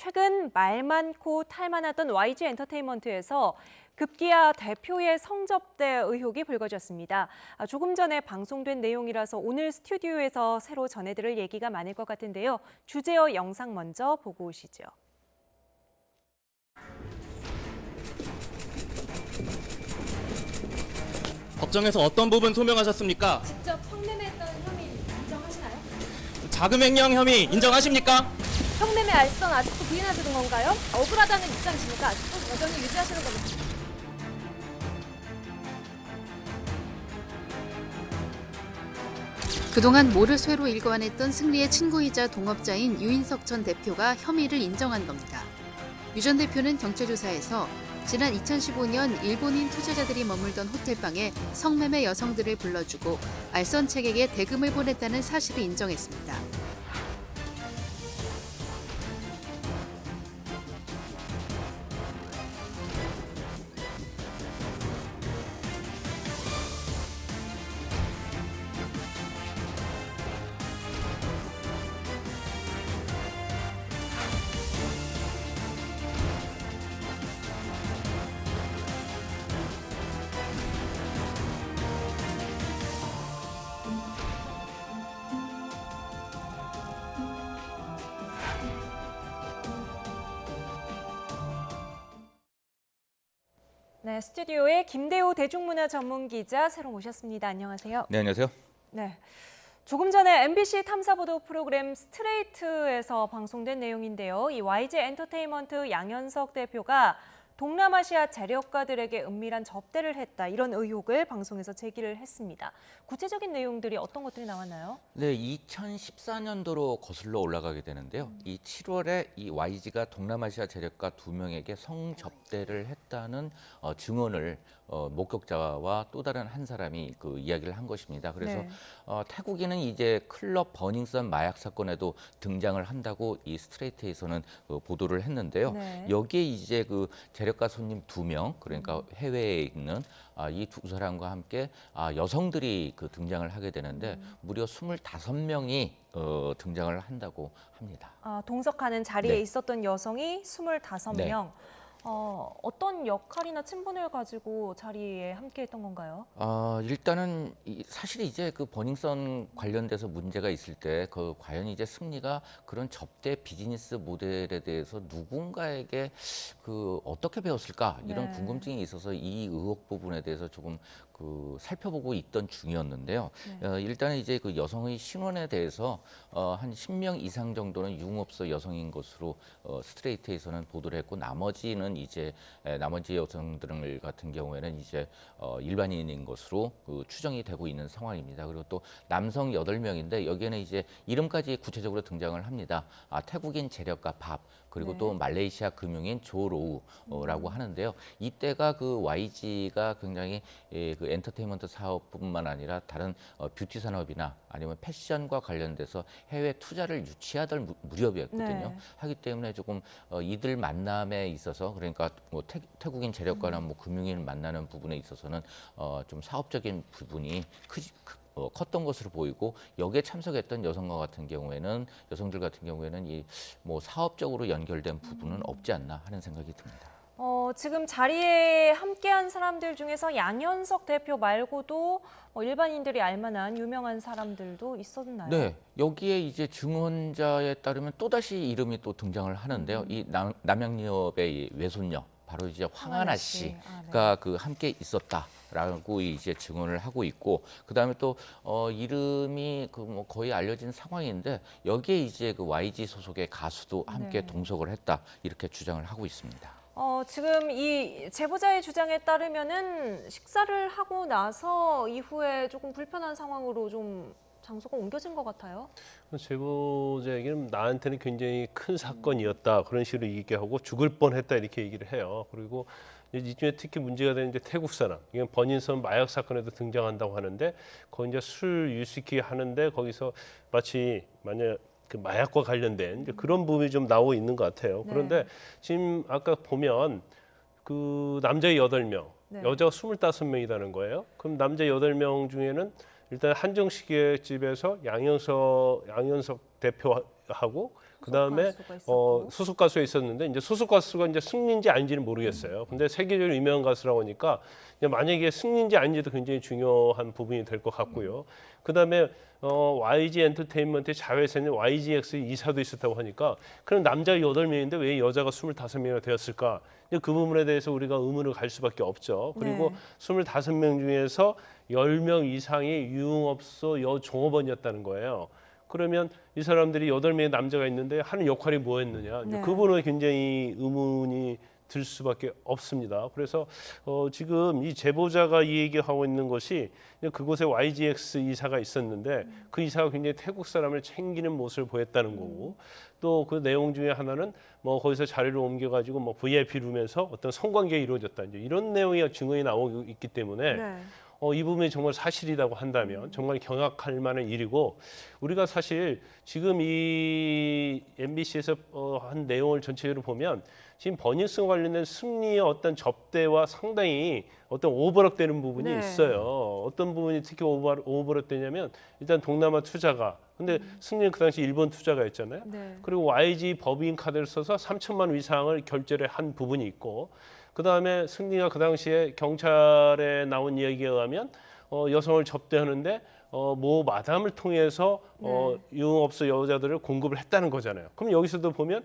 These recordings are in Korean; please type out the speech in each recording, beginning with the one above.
최근 말 많고 탈 많았던 YG 엔터테인먼트에서 급기야 대표의 성접대 의혹이 불거졌습니다. 조금 전에 방송된 내용이라서 오늘 스튜디오에서 새로 전해드릴 얘기가 많을 것 같은데요. 주제어 영상 먼저 보고 오시죠. 법정에서 어떤 부분 소명하셨습니까? 직접 성매매했다는 혐의 인정하시나요? 자금횡령 혐의 인정하십니까? 성매매 알선 아직도 부인하시는 건가요? 억울하다는 입장이십니까? 아직도 여전히 유지하시는 겁니까? 그동안 모를 쇠로 일관했던 승리의 친구이자 동업자인 유인석 전 대표가 혐의를 인정한 겁니다. 유 전 대표는 경찰 조사에서 지난 2015년 일본인 투자자들이 머물던 호텔방에 성매매 여성들을 불러주고 알선 책에게 대금을 보냈다는 사실을 인정했습니다. 네, 스튜디오에 김대호 대중문화 전문 기자 새로 모셨습니다. 안녕하세요. 네, 안녕하세요. 네. 조금 전에 MBC 탐사보도 프로그램 스트레이트에서 방송된 내용인데요. 이 YG 엔터테인먼트 양현석 대표가 동남아시아 재력가들에게 은밀한 접대를 했다. 이런 의혹을 방송에서 제기를 했습니다. 구체적인 내용들이 어떤 것들이 나왔나요? 네, 2014년도로 거슬러 올라가게 되는데요. 이 7월에 이 YG가 동남아시아 재력가 2명에게 성접대를 했다는 증언을 목격자와 또 다른 한 사람이 그 이야기를 한 것입니다. 그래서 네. 태국인은 이제 클럽 버닝썬 마약 사건에도 등장을 한다고 이 스트레이트에서는 보도를 했는데요. 네. 여기에 이제 그 재력가 손님 2명, 그러니까 해외에 있는 이 두 사람과 함께 여성들이 그 등장을 하게 되는데 무려 25명이 등장을 한다고 합니다. 동석하는 자리에 네. 있었던 여성이 25명. 어떤 역할이나 친분을 가지고 자리에 함께했던 건가요? 일단은 사실 이제 그 버닝썬 관련돼서 문제가 있을 때 그 과연 이제 승리가 그런 접대 비즈니스 모델에 대해서 누군가에게 그 어떻게 배웠을까 이런 네. 궁금증이 있어서 이 의혹 부분에 대해서 조금 그 살펴보고 있던 중이었는데요. 네. 일단은 이제 그 여성의 신원에 대해서 한 10명 이상 정도는 유흥업소 여성인 것으로 스트레이트에서는 보도를 했고 나머지 여성들 같은 경우에는 이제 일반인인 것으로 그 추정이 되고 있는 상황입니다. 그리고 또 남성 8명인데 여기에는 이제 이름까지 구체적으로 등장을 합니다. 태국인 재력가 밥, 그리고 네. 또 말레이시아 금융인 조로우라고 하는데요. 이때가 그 YG가 굉장히 그 엔터테인먼트 사업뿐만 아니라 다른 뷰티 산업이나 아니면 패션과 관련돼서 해외 투자를 유치하던 무렵이었거든요. 네. 하기 때문에 조금 이들 만남에 있어서 그러니까 뭐 태국인 재력가나 뭐 금융인을 만나는 부분에 있어서는 좀 사업적인 부분이 컸던 것으로 보이고 여기에 참석했던 여성들 같은 경우에는 이 뭐 사업적으로 연결된 부분은 없지 않나 하는 생각이 듭니다. 지금 자리에 함께한 사람들 중에서 양현석 대표 말고도 일반인들이 알만한 유명한 사람들도 있었나요? 네, 여기에 이제 증언자에 따르면 또다시 이름이 또 등장을 하는데요. 이 남양유업의 이 외손녀, 바로 이제 황하나 씨가 그 함께 있었다라고 이제 증언을 하고 있고, 그 다음에 또 이름이 그 뭐 거의 알려진 상황인데 여기에 이제 그 YG 소속의 가수도 함께 네. 동석을 했다 이렇게 주장을 하고 있습니다. 지금 이 제보자의 주장에 따르면은 식사를 하고 나서 이후에 조금 불편한 상황으로 좀 장소가 옮겨진 것 같아요. 제보자에게는 나한테는 굉장히 큰 사건이었다 그런 식으로 얘기하고 죽을 뻔했다 이렇게 얘기를 해요. 그리고 이 중에 특히 문제가 되는 이제 태국 사람, 이건 버닝썬 마약 사건에도 등장한다고 하는데 거기 이제 술 위스키 하는데 거기서 마치 만약 그 마약과 관련된 이제 그런 부분이 좀 나오고 있는 것 같아요. 네. 그런데 지금 아까 보면 그 남자 8명, 네. 여자가 25명이라는 거예요. 그럼 남자 8명 중에는 일단 한정식의 집에서 양현석 대표하고 그다음에 가수가 있었고. 소속 가수에 있었는데 이제 소속 가수가 이제 승리인지 아닌지는 모르겠어요. 근데 세계적으로 유명한 가수라고 하니까 이제 만약에 승리인지 아닌지도 굉장히 중요한 부분이 될 것 같고요. 그다음에 YG 엔터테인먼트의 자회사인 YGX 이사도 있었다고 하니까 그럼 남자가 8명인데 왜 여자가 25명이나 되었을까? 이제 그 부분에 대해서 우리가 의문을 갈 수밖에 없죠. 그리고 네. 25명 중에서 10명 이상이 유흥업소 여종업원이었다는 거예요. 그러면 이 사람들이 8명의 남자가 있는데 하는 역할이 뭐였느냐. 이제 네. 그 부분은 굉장히 의문이 들 수밖에 없습니다. 그래서 지금 이 제보자가 이 얘기하고 있는 것이 그곳에 YGX 이사가 있었는데 그 이사가 굉장히 태국 사람을 챙기는 모습을 보였다는 거고 또 그 내용 중에 하나는 뭐 거기서 자리를 옮겨가지고 뭐 VIP 룸에서 어떤 성관계가 이루어졌다 이제 이런 내용이 증언이 나오고 있기 때문에 네. 이 부분이 정말 사실이라고 한다면 정말 경악할 만한 일이고 우리가 사실 지금 이 MBC에서 한 내용을 전체적으로 보면 지금 버닝썬 관련된 승리의 어떤 접대와 상당히 어떤 오버랩되는 부분이 네. 있어요. 어떤 부분이 특히 오버랩되냐면 일단 동남아 투자가 근데 승리는 그 당시 일본 투자가였잖아요. 네. 그리고 YG 법인 카드를 써서 3천만 원 이상을 결제를 한 부분이 있고 그다음에 승리가 그 당시에 경찰에 나온 이야기에 의하면 여성을 접대하는데 모 마담을 통해서 유흥업소 여자들을 공급을 했다는 거잖아요. 그럼 여기서도 보면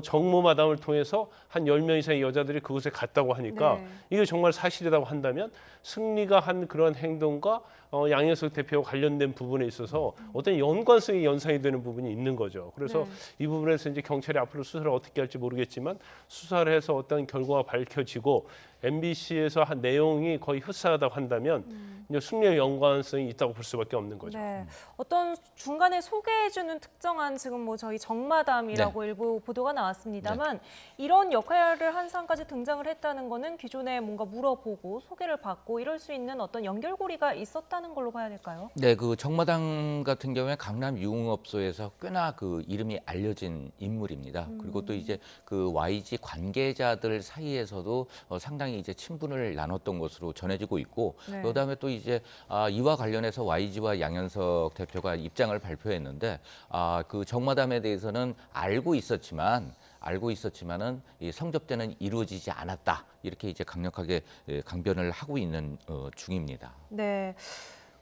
정모 마담을 통해서 한 10명 이상의 여자들이 그곳에 갔다고 하니까 네. 이게 정말 사실이라고 한다면 승리가 한 그런 행동과 양현석 대표와 관련된 부분에 있어서 어떤 연관성이 연상이 되는 부분이 있는 거죠. 그래서 이 부분에서 이제 경찰이 앞으로 수사를 어떻게 할지 모르겠지만 수사를 해서 어떤 결과가 밝혀지고 MBC에서 한 내용이 거의 흡사하다고 한다면 이제 승리의 연관성이 있다고 볼 수밖에 없는 거죠. 네. 어떤 중간에 소개해주는 특정한 지금 뭐 저희 정마담이라고 일부 보도가 나왔습니다만 이런 역할을 한 사람까지 등장을 했다는 거는 기존에 뭔가 물어보고 소개를 받고 이럴 수 있는 어떤 연결고리가 있었다는 걸로 봐야 될까요? 네, 그 정마당 같은 경우에 강남 유흥업소에서 꽤나 그 이름이 알려진 인물입니다. 그리고 또 이제 그 YG 관계자들 사이에서도 상당히 이제 친분을 나눴던 것으로 전해지고 있고, 네. 그다음에 또 이제 이와 관련해서 YG와 양현석 대표가 입장을 발표했는데, 그 정마담에 대해서는 알고 있었지만은 이 성접대는 이루어지지 않았다 이렇게 이제 강력하게 강변을 하고 있는 중입니다. 네.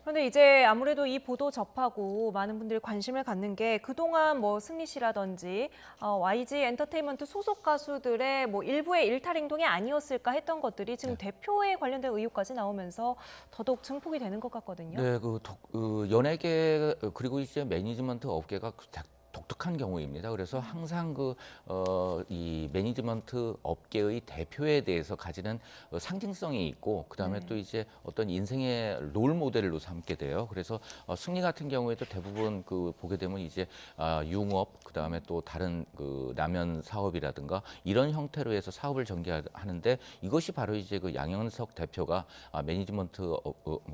그런데 이제 아무래도 이 보도 접하고 많은 분들이 관심을 갖는 게 그동안 뭐 승리 씨라든지 YG 엔터테인먼트 소속 가수들의 뭐 일부의 일탈 행동이 아니었을까 했던 것들이 지금 대표에 관련된 의혹까지 나오면서 더더욱 증폭이 되는 것 같거든요. 네, 그 연예계 그리고 이제 매니지먼트 업계가 독특한 경우입니다. 그래서 항상 이 매니지먼트 업계의 대표에 대해서 가지는 상징성이 있고, 그다음에 또 이제 어떤 인생의 롤 모델로 삼게 돼요. 그래서 승리 같은 경우에도 대부분 보게 되면 이제 유흥업, 그다음에 또 다른 그 라면 사업이라든가 이런 형태로 해서 사업을 전개하는데 이것이 바로 이제 그 양현석 대표가 매니지먼트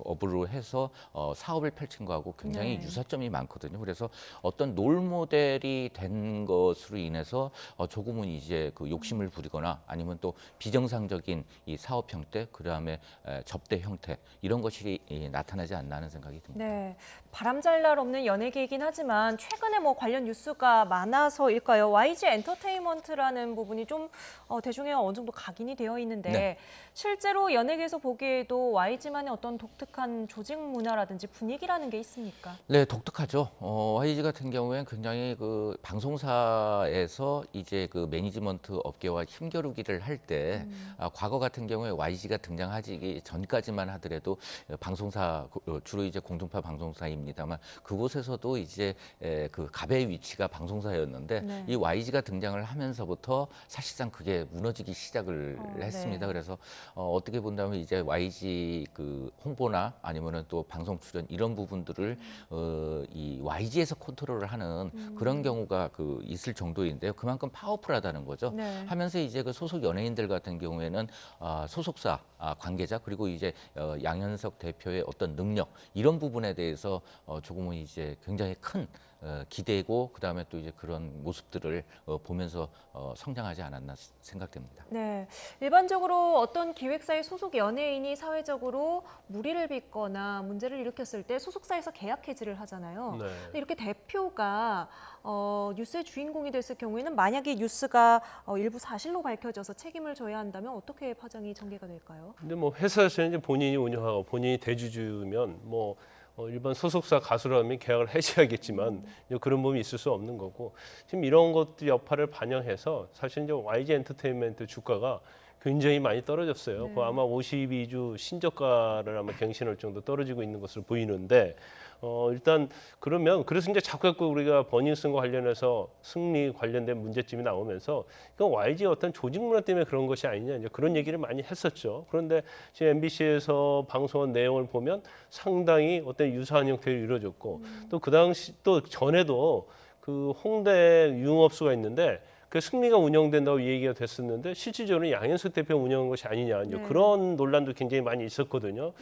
업으로 해서 사업을 펼친 거하고 굉장히 네. 유사점이 많거든요. 그래서 어떤 롤 모델이 된 것으로 인해서 조금은 이제 그 욕심을 부리거나 아니면 또 비정상적인 이 사업 형태, 그다음에 접대 형태 이런 것이 나타나지 않나 하는 생각이 듭니다. 네, 바람잘 날 없는 연예계이긴 하지만 최근에 뭐 관련 뉴스가 많아서일까요? YG 엔터테인먼트라는 부분이 좀 대중에 어느 정도 각인이 되어 있는데 네. 실제로 연예계에서 보기에도 YG만의 어떤 독특한 조직 문화라든지 분위기라는 게 있습니까? 네, 독특하죠. YG 같은 경우에는 굉장히 그 방송사에서 이제 그 매니지먼트 업계와 힘겨루기를 할 때 과거 같은 경우에 YG가 등장하기 전까지만 하더라도 방송사 주로 이제 공중파 방송사입니다만 그곳에서도 이제 그 갑의 위치가 방송사였는데 네. 이 YG가 등장을 하면서부터 사실상 그게 무너지기 시작을 했습니다. 네. 그래서 어떻게 본다면 이제 YG 그 홍보나 아니면은 또 방송 출연 이런 부분들을 이 YG에서 컨트롤을 하는 그런 경우가 있을 정도인데요. 그만큼 파워풀하다는 거죠. 네. 하면서 이제 그 소속 연예인들 같은 경우에는 소속사 관계자 그리고 이제 양현석 대표의 어떤 능력 이런 부분에 대해서 조금은 이제 굉장히 큰 기대고 그다음에 또 이제 그런 모습들을 보면서 성장하지 않았나 생각됩니다. 네, 일반적으로 어떤 기획사의 소속 연예인이 사회적으로 무리를 빚거나 문제를 일으켰을 때 소속사에서 계약 해지를 하잖아요. 네. 근데 이렇게 대표가 뉴스의 주인공이 됐을 경우에는 만약에 뉴스가 일부 사실로 밝혀져서 책임을 져야 한다면 어떻게 파장이 전개가 될까요? 근데 뭐 회사에서는 이제 본인이 운영하고 본인이 대주주면 뭐 일반 소속사 가수라면 계약을 해지하겠지만 이제 그런 부분이 있을 수 없는 거고 지금 이런 것들 여파를 반영해서 사실 이제 YG 엔터테인먼트 주가가 굉장히 많이 떨어졌어요. 그 아마 52주 신저가를 아마 갱신할 정도 떨어지고 있는 것으로 보이는데 일단 그러면 그래서 이제 자꾸 우리가 버닝썬과 관련해서 승리 관련된 문제점이 나오면서 이건 YG의 어떤 조직 문화 때문에 그런 것이 아니냐 이제 그런 얘기를 많이 했었죠. 그런데 지금 MBC에서 방송한 내용을 보면 상당히 어떤 유사한 형태로 이루어졌고 또 그 당시 또 전에도 그 홍대 유흥업소가 있는데 그 승리가 운영된다고 얘기가 됐었는데 실질적으로 양현석 대표 운영한 것이 아니냐 이제 그런 논란도 굉장히 많이 있었거든요.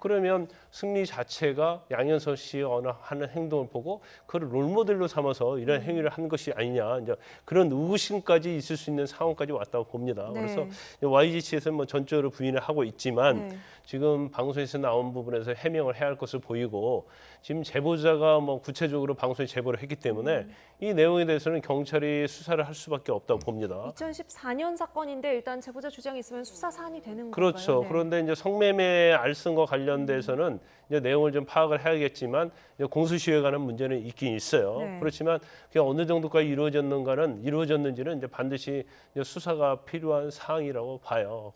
그러면 승리 자체가 양현석 씨의 어느 하는 행동을 보고 그걸 롤모델로 삼아서 이런 행위를 한 것이 아니냐 이제 그런 의구심까지 있을 수 있는 상황까지 왔다고 봅니다. 네. 그래서 YG 측에서는 뭐 전적으로 부인을 하고 있지만 네. 지금 방송에서 나온 부분에서 해명을 해야 할 것을 보이고 지금 제보자가 뭐 구체적으로 방송에 제보를 했기 때문에 이 내용에 대해서는 경찰이 수사를 할 수밖에 없다고 봅니다. 2014년 사건인데 일단 제보자 주장이 있으면 수사 사안이 되는 그렇죠. 건가요? 네. 그런데 이제 성매매 알선과 관련돼서는 이제 내용을 좀 파악을 해야겠지만 이제 공소시효에 관한 문제는 있긴 있어요. 네. 그렇지만 그게 어느 정도까지 이루어졌는지는 이제 반드시 이제 수사가 필요한 사항이라고 봐요.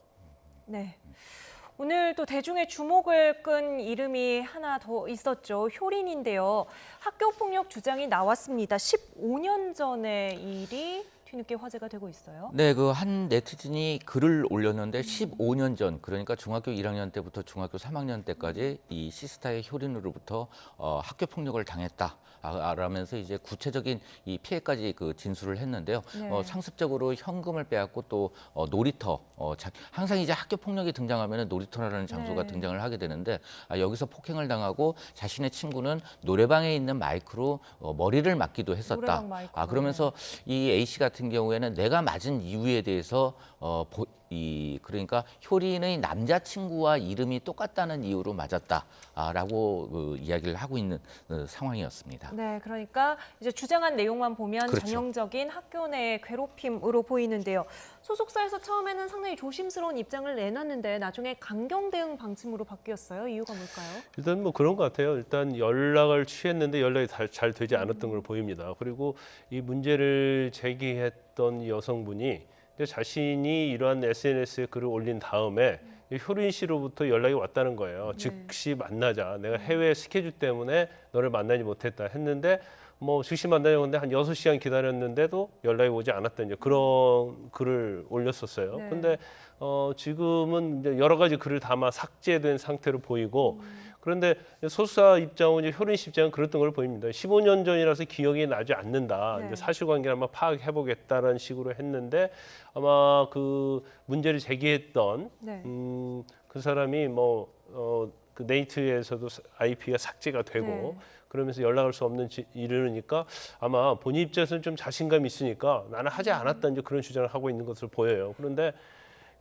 네. 오늘 또 대중의 주목을 끈 이름이 하나 더 있었죠. 효린인데요. 학교 폭력 주장이 나왔습니다. 15년 전의 일이 뒤늦게 화제가 되고 있어요. 네, 그 한 네티즌이 글을 올렸는데 15년 전, 그러니까 중학교 1학년 때부터 중학교 3학년 때까지 이 시스타의 효린으로부터 학교 폭력을 당했다. 라면서 이제 구체적인 이 피해까지 그 진술을 했는데요. 네. 상습적으로 현금을 빼앗고 또 놀이터, 항상 이제 학교 폭력이 등장하면 놀이터라는 장소가 네. 등장을 하게 되는데 여기서 폭행을 당하고 자신의 친구는 노래방에 있는 마이크로 머리를 맞기도 했었다. 노래방 마이크로, 그러면서 이 A 씨 같은 경우에는 내가 맞은 이유에 대해서 그러니까 효린의 남자친구와 이름이 똑같다는 이유로 맞았다라고 이야기를 하고 있는 상황이었습니다. 네, 그러니까 이제 주장한 내용만 보면 그렇죠. 전형적인 학교 내 괴롭힘으로 보이는데요. 소속사에서 처음에는 상당히 조심스러운 입장을 내놨는데 나중에 강경 대응 방침으로 바뀌었어요. 이유가 뭘까요? 일단 뭐 그런 것 같아요. 일단 연락을 취했는데 연락이 잘 되지 않았던 걸 보입니다. 그리고 이 문제를 제기했던 여성분이 자신이 이러한 SNS에 글을 올린 다음에 효린 씨로부터 연락이 왔다는 거예요. 즉시 만나자. 내가 해외 스케줄 때문에 너를 만나지 못했다 했는데 뭐 즉시 만나자고 했는데 한 6시간 기다렸는데도 연락이 오지 않았다. 이제 그런 글을 올렸었어요. 네. 근데 지금은 이제 여러 가지 글을 담아 삭제된 상태로 보이고 그런데 소수사 입장은 이제 효린 씨 입장은 그랬던 걸 보입니다. 15년 전이라서 기억이 나지 않는다. 네. 이제 사실관계를 한번 파악해 보겠다는 식으로 했는데 아마 그 문제를 제기했던 네. 그 사람이 그 네이트에서도 IP가 삭제가 되고 네. 그러면서 연락할 수 없는 이르니까 아마 본인 입장에서는 좀 자신감이 있으니까 나는 하지 않았다 이제 그런 주장을 하고 있는 것으로 보여요. 그런데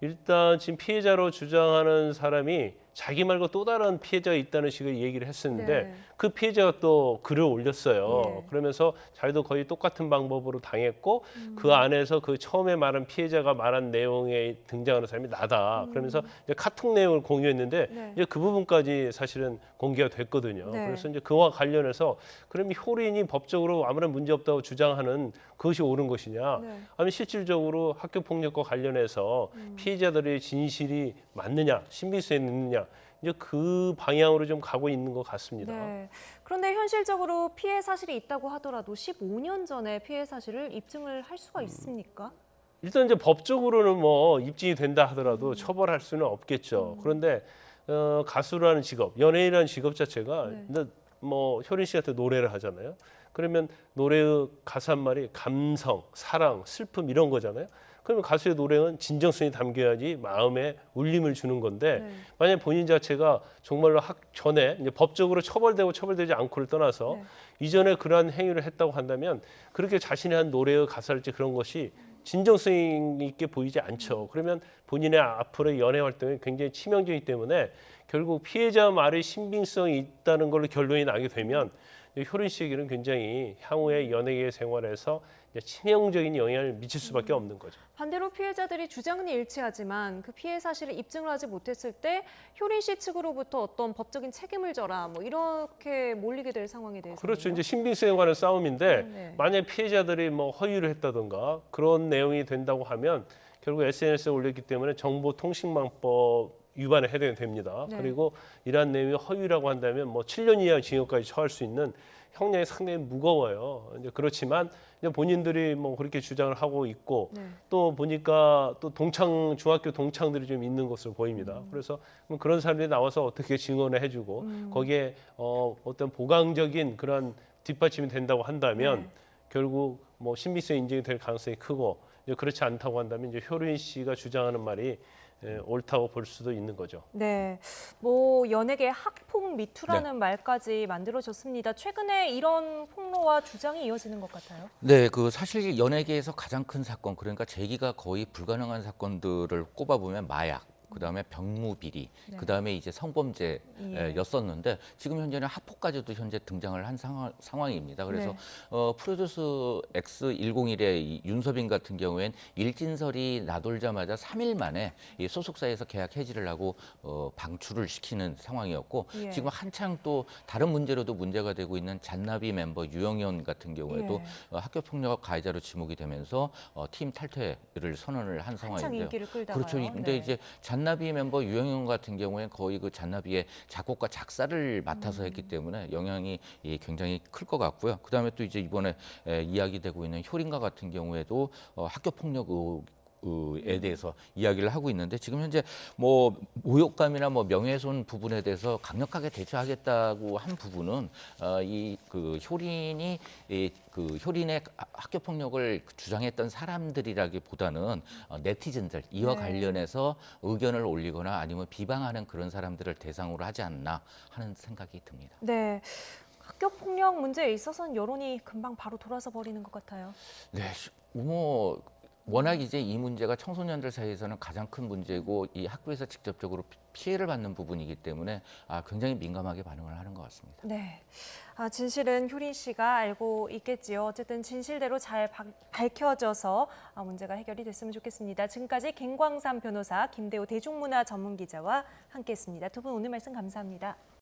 일단 지금 피해자로 주장하는 사람이 자기 말고 또 다른 피해자가 있다는 식의 얘기를 했었는데 네. 그 피해자가 또 글을 올렸어요. 네. 그러면서 자기도 거의 똑같은 방법으로 당했고 그 안에서 그 처음에 말한 피해자가 말한 내용에 등장하는 사람이 나다. 그러면서 이제 카톡 내용을 공유했는데 네. 이제 그 부분까지 사실은 공개가 됐거든요. 네. 그래서 이제 그와 관련해서 그럼 효린이 법적으로 아무런 문제 없다고 주장하는 그것이 옳은 것이냐? 네. 아니면 실질적으로 학교 폭력과 관련해서 피해자들의 진실이 맞느냐, 신빙성이 있느냐? 이제 그 방향으로 좀 가고 있는 것 같습니다. 네. 그런데 현실적으로 피해 사실이 있다고 하더라도 15년 전에 피해 사실을 입증을 할 수가 있습니까? 일단 이제 법적으로는 뭐 입증이 된다 하더라도 처벌할 수는 없겠죠. 그런데 가수라는 직업, 연예인이라는 직업 자체가 네. 근데 뭐 효린 씨 같은 노래를 하잖아요. 그러면 노래의 가사 한 말이 감성, 사랑, 슬픔 이런 거잖아요. 그러면 가수의 노래는 진정성이 담겨야지 마음에 울림을 주는 건데 네. 만약 본인 자체가 정말로 전에 이제 법적으로 처벌되고 처벌되지 않고를 떠나서 네. 이전에 그러한 행위를 했다고 한다면 그렇게 자신의 한 노래의 가사랄지 그런 것이 진정성 있게 보이지 않죠. 그러면 본인의 앞으로의 연애 활동이 굉장히 치명적이기 때문에 결국 피해자 말의 신빙성이 있다는 걸로 결론이 나게 되면 효린 씨에게는 굉장히 향후의 연예계 생활에서 이제 치명적인 영향을 미칠 수밖에 없는 거죠. 반대로 피해자들이 주장은 일치하지만 그 피해 사실을 입증을 하지 못했을 때 효린 씨 측으로부터 어떤 법적인 책임을 져라 뭐 이렇게 몰리게 될 상황에 대해서 그렇죠. 이제 신빙성에 관한 싸움인데 네. 만약 피해자들이 뭐 허위를 했다든가 그런 내용이 된다고 하면 결국 SNS에 올렸기 때문에 정보통신망법 위반에 해당이 됩니다. 네. 그리고 이러한 내용이 허위라고 한다면 뭐 7년 이하 징역까지 처할 수 있는 형량이 상당히 무거워요. 이제 그렇지만 이제 본인들이 뭐 그렇게 주장을 하고 있고 네. 또 보니까 또 중학교 동창들이 좀 있는 것으로 보입니다. 그래서 그런 사람들이 나와서 어떻게 증언을 해주고 거기에 어떤 보강적인 그런 뒷받침이 된다고 한다면 네. 결국 뭐 신빙성 인정이 될 가능성이 크고 이제 그렇지 않다고 한다면 이제 효린 씨가 주장하는 말이 옳다고 볼 수도 있는 거죠. 네, 뭐 연예계 학폭 미투라는 말까지 만들어졌습니다. 최근에 이런 폭로와 주장이 이어지는 것 같아요. 네, 그 사실 연예계에서 가장 큰 사건, 그러니까 제기가 거의 불가능한 사건들을 꼽아보면 마약, 그다음에 병무비리, 네. 그다음에 이제 성범죄였었는데 지금 현재는 학폭까지도 현재 등장을 한 상황입니다. 그래서 네. 프로듀스 X101의 이 윤서빈 같은 경우엔 일진설이 나돌자마자 3일 만에 이 소속사에서 계약 해지를 하고 방출을 시키는 상황이었고 예. 지금 한창 또 다른 문제로도 문제가 되고 있는 잔나비 멤버 유영현 같은 경우에도 예. 학교 폭력 가해자로 지목이 되면서 팀 탈퇴를 선언을 한 한창 상황인데요. 인기를 끌다가요. 그렇죠. 근데 네. 이제 잔나비 멤버 유영현 같은 경우에 거의 그 잔나비의 작곡과 작사를 맡아서 했기 때문에 영향이 굉장히 클 것 같고요. 그다음에 또 이제 이번에 이야기되고 있는 효린과 같은 경우에도 학교 폭력 에 대해서 이야기를 하고 있는데 지금 현재 뭐 모욕감이나 뭐 명예훼손 부분에 대해서 강력하게 대처하겠다고 한 부분은 이 그 효린이 그 효린의 학교 폭력을 주장했던 사람들이라기보다는 네티즌들 이와 네. 관련해서 의견을 올리거나 아니면 비방하는 그런 사람들을 대상으로 하지 않나 하는 생각이 듭니다. 네. 학교 폭력 문제에 있어서는 여론이 금방 바로 돌아서 버리는 것 같아요. 네, 뭐 워낙 이제 이 문제가 청소년들 사이에서는 가장 큰 문제고 이 학교에서 직접적으로 피해를 받는 부분이기 때문에 굉장히 민감하게 반응을 하는 것 같습니다. 네. 진실은 효린 씨가 알고 있겠지요. 어쨌든 진실대로 잘 밝혀져서 문제가 해결이 됐으면 좋겠습니다. 지금까지 김광삼 변호사, 김대호 대중문화 전문기자와 함께했습니다. 두 분 오늘 말씀 감사합니다.